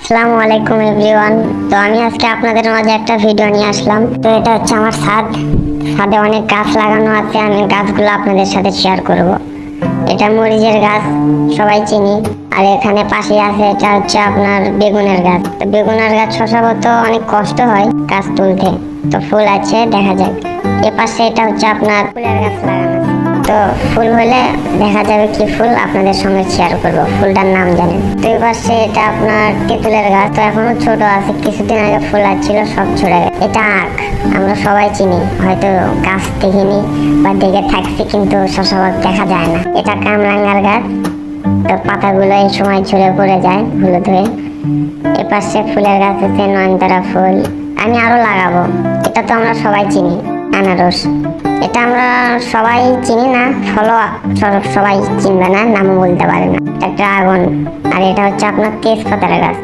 আসসালামু আলাইকুম এভরিওয়ান। তো আমি আজকে আপনাদের মাঝে একটা ভিডিও নিয়ে আসলাম। তো এটা হচ্ছে আমার ছাদে অনেক গাছ লাগানো আছে। আমি গাছগুলো আপনাদের সাথে শেয়ার করব। এটা মরিচের গাছ, সবাই চিনি। আর এখানে পাশে আছে, এটা হচ্ছে আপনার বেগুনের গাছ। তো বেগুনের গাছ শসাগত অনেক কষ্ট হয় গাছ তুলতে। তো ফুল আছে, দেখা যাক। এ পাশে এটা হচ্ছে আপনার ফুলের গাছ লাগানো আছে। তো ফুল হলে দেখা যাবে কি ফুল, আপনাদের সঙ্গে শেয়ার করব। ফুলটার নাম জানেন? তো এই পাশে এটা আপনার তেঁতুলের গাছ। তো এখনো ছোট আছে, কিছুদিন আগে ফুল আসছিল, সব ছড়ে গেছে। এটা আখ, আমরা সবাই চিনি। হয়তো গাছ দেখিনি বা দেখে থাকছি, কিন্তু শশাবাগ দেখা যায় না। এটা কামরাঙ্গার গাছ। তো পাতাগুলো এই সময় ঝরে পড়ে যায় হলুদ হয়ে। এ পাশে ফুলের গাছ আছে, নয়নতারা ফুল। আমি আরো লাগাবো। এটা তো আমরা সবাই চিনি, আনারস। এটা আমরা সবাই চিনি না, ফলো সবাই চিনবে না, নামও বলতে পারে না। এটা ড্রাগন। আর এটা হচ্ছে আপনার তেজপাতার গাছ।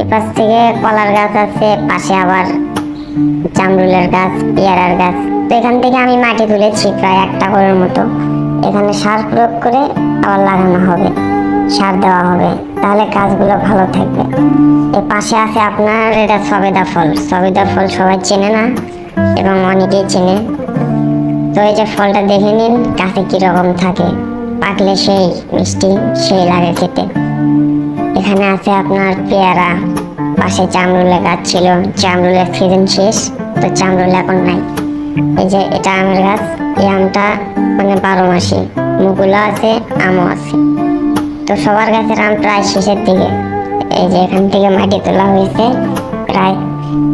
এপাশ থেকে কলার গাছ আছে, পাশে আবার জামরুলের গাছ, পেয়ারার গাছ। তো এখান থেকে আমি মাটি তুলেছি প্রায় 1টা ঘরের মতো। এখানে সার প্রয়োগ করে আবার লাগানো হবে, সার দেওয়া হবে, তাহলে গাছগুলো ভালো থাকবে। এর পাশে আছে আপনার এটা সবেদা ফল। সবেদা ফল সবাই চেনে না এবং অনেকেই চেনে। তো এই যে ফলটা দেখে নিন, গাছে কিরকম থাকে। পাকলে সেই মিষ্টি, সেই লাগে খেতে। এখানে আছে আপনার পেয়ারা। পাশে জামরুলের গাছ ছিল, জামরুলের সিজন শেষ, তো জামরুল এখন নাই। এই যে এটা আমের গাছ। এই আমটা মানে 12 মাসি, মুকুলও আছে, আমও আছে। তো সবার গাছের আম প্রায় শেষের দিকে। এই যে এখান থেকে মাটি তোলা হয়েছে প্রায়।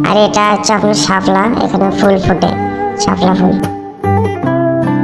আর এটা হচ্ছে আপনার শাপলা, এখানে ফুল ফোটে, শাপলা ফুল।